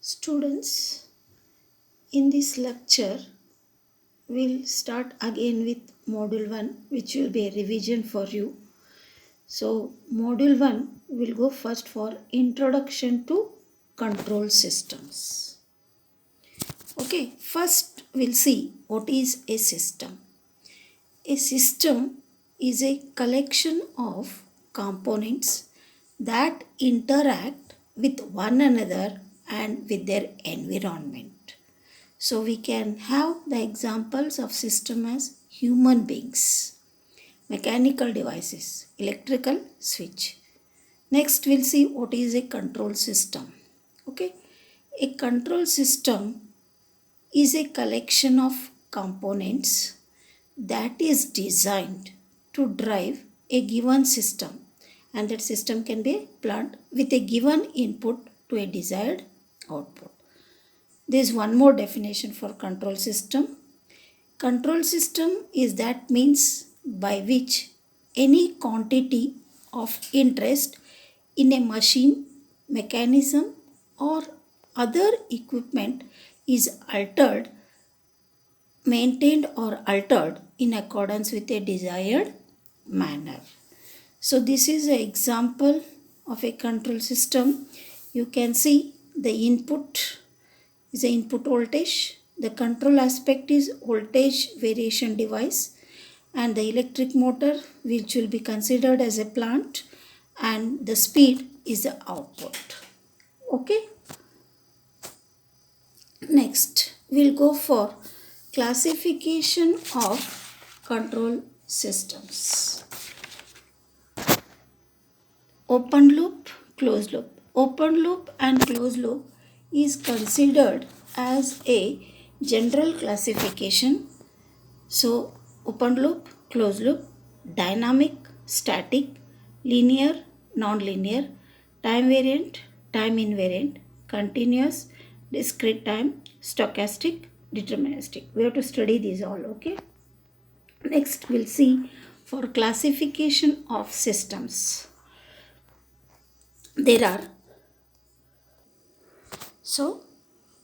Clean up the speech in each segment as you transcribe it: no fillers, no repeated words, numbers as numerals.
Students, in this lecture, we'll start again with Module 1, which will be a revision for you. So, Module 1 will go first for Introduction to Control Systems. Okay, first we'll see what is a system. A system is a collection of components that interact with one another and with their environment. So we can have the examples of system as human beings, mechanical devices, electrical switch. Next we'll see what is a control system. Okay, a control system is a collection of components that is designed to drive a given system, and that system can be a plant with a given input to a desired output. There is one more definition for control system. Control system is that means by which any quantity of interest in a machine, mechanism, or other equipment is maintained or altered in accordance with a desired manner. So this is an example of a control system. You can see the input is the input voltage. The control aspect is voltage variation device, and the electric motor, which will be considered as a plant, and the speed is the output. Okay. Next, we'll go for classification of control systems. Open loop, closed loop. Open loop and closed loop is considered as a general classification. So, open loop, closed loop, dynamic, static, linear, non-linear, time variant, time invariant, continuous, discrete time, stochastic, deterministic. We have to study these all, okay? Next, we'll see for classification of systems.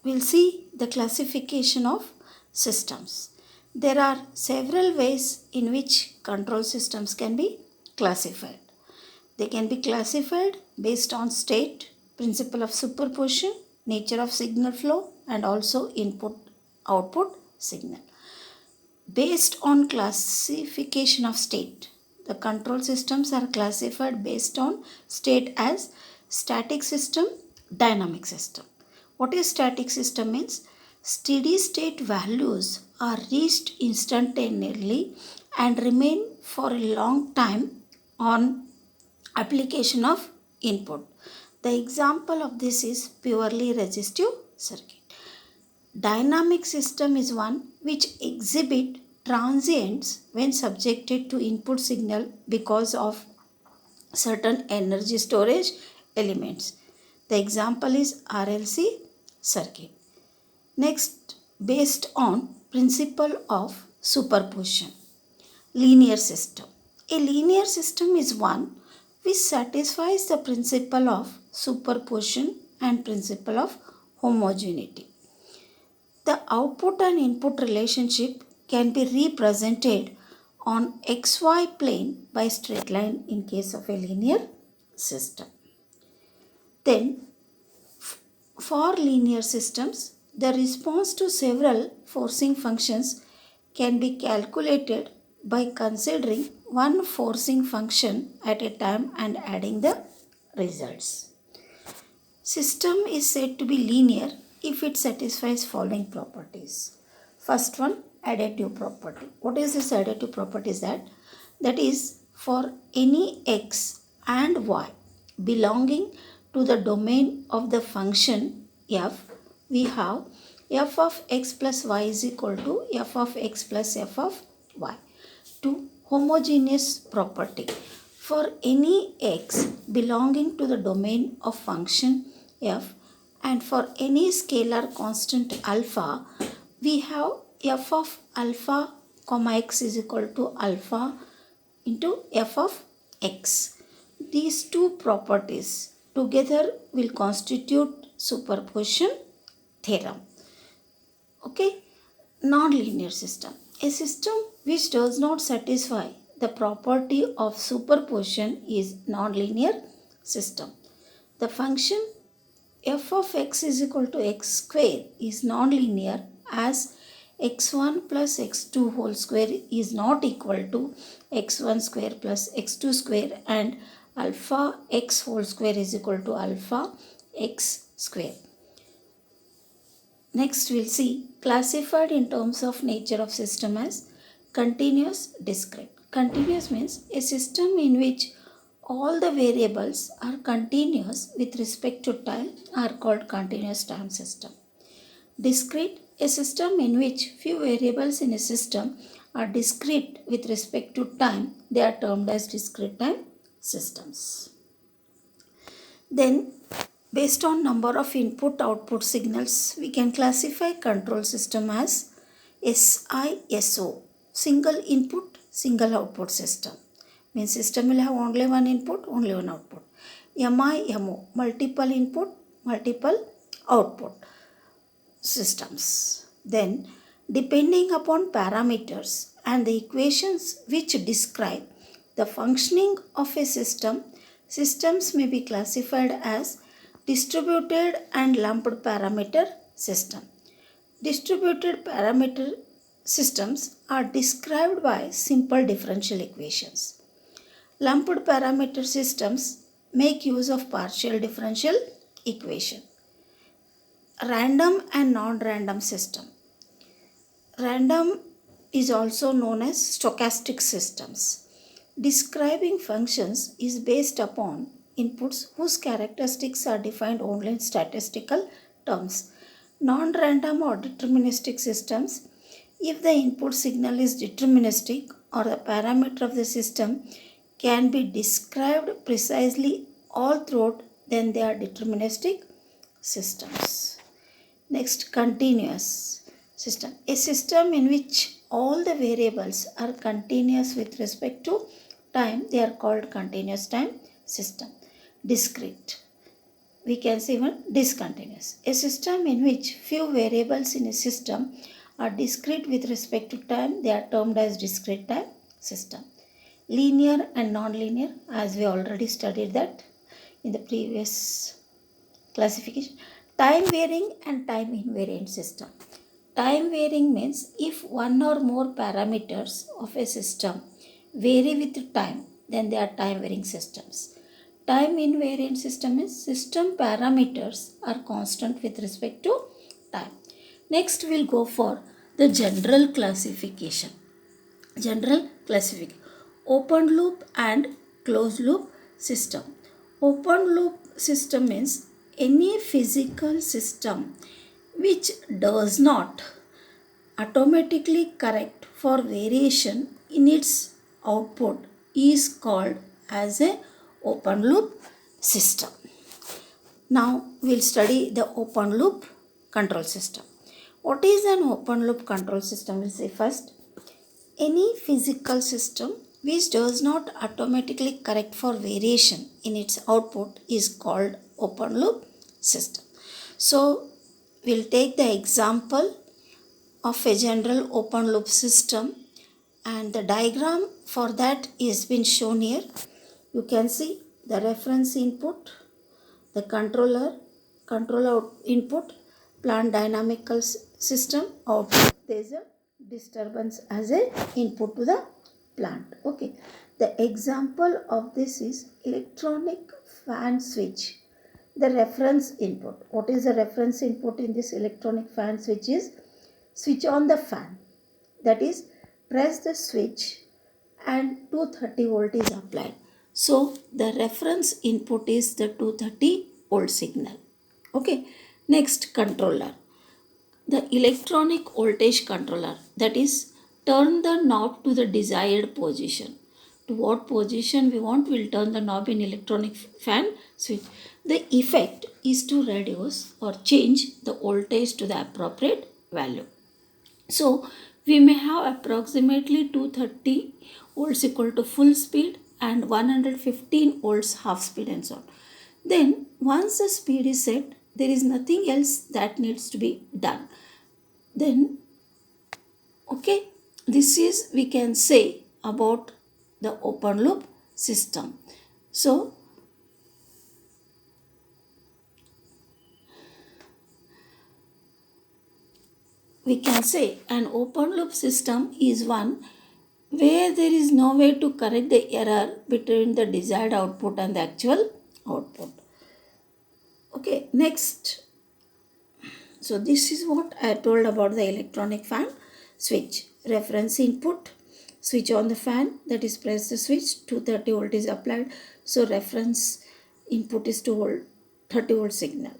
We'll see the classification of systems. There are several ways in which control systems can be classified. They can be classified based on state, principle of superposition, nature of signal flow, and also input output signal. Based on classification of state, the control systems are classified based on state as static system, dynamic system. What is static system means? Steady state values are reached instantaneously and remain for a long time on application of input. The example of this is purely resistive circuit. Dynamic system is one which exhibit transients when subjected to input signal because of certain energy storage elements. The example is RLC circuit. Next, based on principle of superposition, linear system. A linear system is one which satisfies the principle of superposition and principle of homogeneity. The output and input relationship can be represented on xy plane by straight line in case of a linear system. Then, for linear systems, the response to several forcing functions can be calculated by considering one forcing function at a time and adding the results. System is said to be linear if it satisfies following properties. First one, additive property. What is this additive property? That is for any x and y belonging to the domain of the function f, we have f of x plus y is equal to f of x plus f of y. To homogeneous property. For any x belonging to the domain of function f and for any scalar constant alpha, we have f of alpha comma x is equal to alpha into f of x. These two properties together will constitute superposition theorem. Okay, non-linear system. A system which does not satisfy the property of superposition is non-linear system. The function f of x is equal to x square is non-linear as x1 plus x2 whole square is not equal to x1 square plus x2 square, and alpha x whole square is equal to alpha x square. Next we'll see classified in terms of nature of system as continuous, discrete. Continuous means a system in which all the variables are continuous with respect to time are called continuous time system. Discrete, a system in which few variables in a system are discrete with respect to time, they are termed as discrete time systems. Then, based on number of input-output signals, we can classify control system as SISO, single input, single output system. Means system will have only one input, only one output. MIMO, multiple input, multiple output systems. Then, depending upon parameters and the equations which describe the functioning of a system, systems may be classified as distributed and lumped parameter system. Distributed parameter systems are described by simple differential equations. Lumped parameter systems make use of partial differential equation. Random and non-random system. Random is also known as stochastic systems. Describing functions is based upon inputs whose characteristics are defined only in statistical terms. Non-random or deterministic systems, if the input signal is deterministic or the parameter of the system can be described precisely all throughout, then they are deterministic systems. Next, continuous system. A system in which all the variables are continuous with respect to time, they are called continuous time system. Discrete, we can say even discontinuous. A system in which few variables in a system are discrete with respect to time, they are termed as discrete time system. Linear and non-linear, as we already studied that in the previous classification. Time varying and time invariant system. Time varying means if one or more parameters of a system vary with time, then they are time varying systems. Time invariant system is system parameters are constant with respect to time. Next we'll go for the general classification. General classification. Open loop and closed loop system. Open loop system means any physical system which does not automatically correct for variation in its output is called as a open loop system. Now we'll study the open loop control system. What is an open loop control system? We'll say first, any physical system which does not automatically correct for variation in its output is called open loop system. So we'll take the example of a general open loop system, and the diagram for that is been shown here. You can see the reference input, the controller input, plant dynamical system output. There is a disturbance as a input to the plant. Okay, the example of this is electronic fan switch. The reference input. What is the reference input in this electronic fan switch is switch on the fan. That is, press the switch and 230 volt is applied. So the reference input is the 230 volt signal. Okay. Next, controller. The electronic voltage controller, that is, turn the knob to the desired position. To what position we want, we'll turn the knob in electronic fan switch. The effect is to reduce or change the voltage to the appropriate value. So we may have approximately 230 volts equal to full speed and 115 volts half speed and so on. Then once the speed is set, There is nothing else that needs to be done. Then, okay, this is we can say about the open loop system. So, we can say an open loop system is one where there is no way to correct the error between the desired output and the actual output. Okay, next. So this is what I told about the electronic fan switch. Reference input, switch on the fan, that is press the switch, 230 volt is applied. So reference input is to hold 30 volt signal.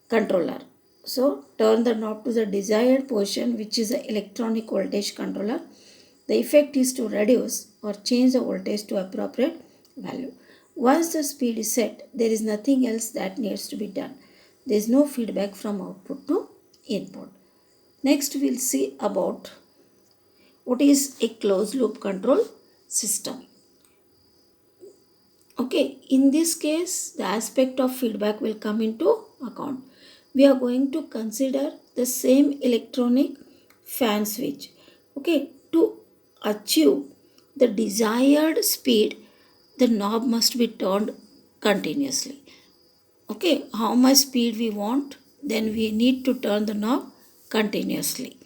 Controller. So turn the knob to the desired position, which is the electronic voltage controller. The effect is to reduce or change the voltage to appropriate value. Once the speed is set, there is nothing else that needs to be done. There is no feedback from output to input. Next, we'll see about what is a closed loop control system. Okay, in this case, the aspect of feedback will come into account. We are going to consider the same electronic fan switch. Okay, to achieve the desired speed, the knob must be turned continuously. Okay, how much speed we want, then we need to turn the knob continuously.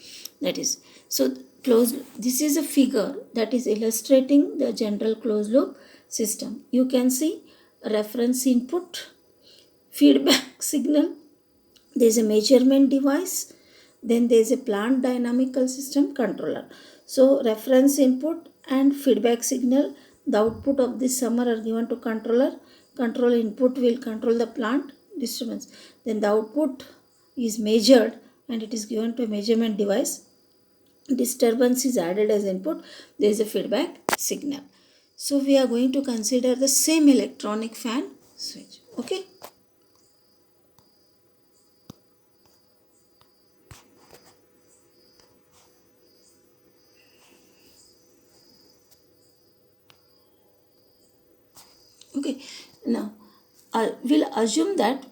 That is, so closed. This is a figure that is illustrating the general closed loop system. You can see reference input, feedback signal, there is a measurement device, then there is a plant dynamical system controller. So reference input and feedback signal, the output of this summer are given to controller. Control input will control the plant disturbance. Then the output is measured and it is given to a measurement device. Disturbance is added as input. There is a feedback signal. So we are going to consider the same electronic fan switch. Okay. Okay, now we'll assume that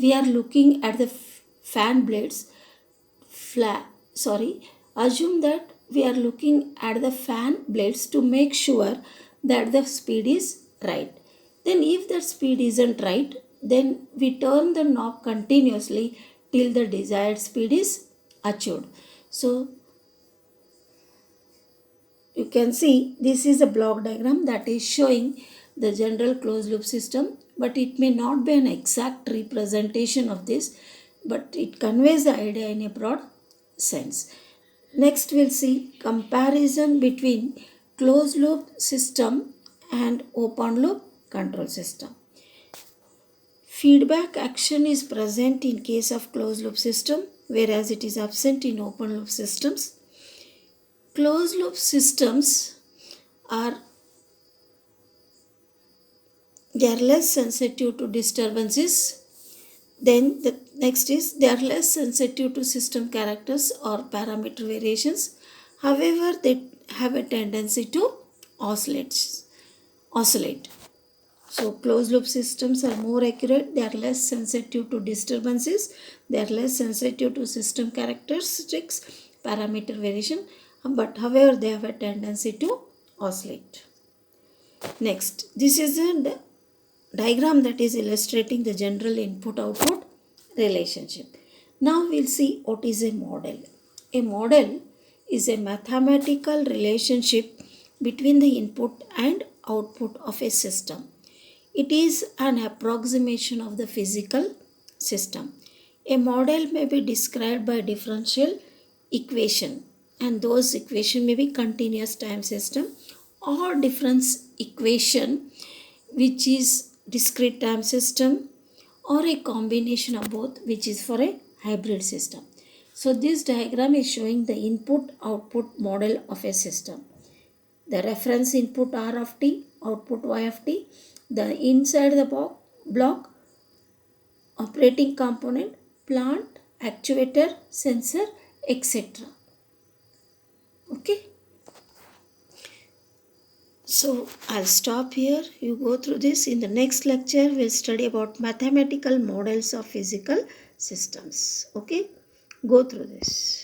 we are looking at the fan blades assume that we are looking at the fan blades to make sure that the speed is right. Then if that speed isn't right, then we turn the knob continuously till the desired speed is achieved. So you can see this is a block diagram that is showing the general closed loop system, but it may not be an exact representation of this, but it conveys the idea in a broad sense. Next we'll see comparison between closed loop system and open loop control system. Feedback action is present in case of closed loop system, whereas it is absent in open loop systems. Closed loop systems are less sensitive to disturbances. Then the next is they are less sensitive to system characters or parameter variations. However, they have a tendency to oscillate. So closed loop systems are more accurate, they are less sensitive to disturbances, they are less sensitive to system characteristics, parameter variation, but however they have a tendency to oscillate. Next, this is a diagram that is illustrating the general input-output relationship. Now we'll see what is a model. A model is a mathematical relationship between the input and output of a system. It is an approximation of the physical system. A model may be described by differential equation, and those equation may be continuous time system or difference equation, which is discrete time system, or a combination of both, which is for a hybrid system. So this diagram is showing the input output model of a system. The reference input R of t, output y of t, the inside the block, operating component, plant, actuator, sensor, etc. Okay. So I'll stop here. You go through this. In the next lecture, we'll study about mathematical models of physical systems. Okay, go through this.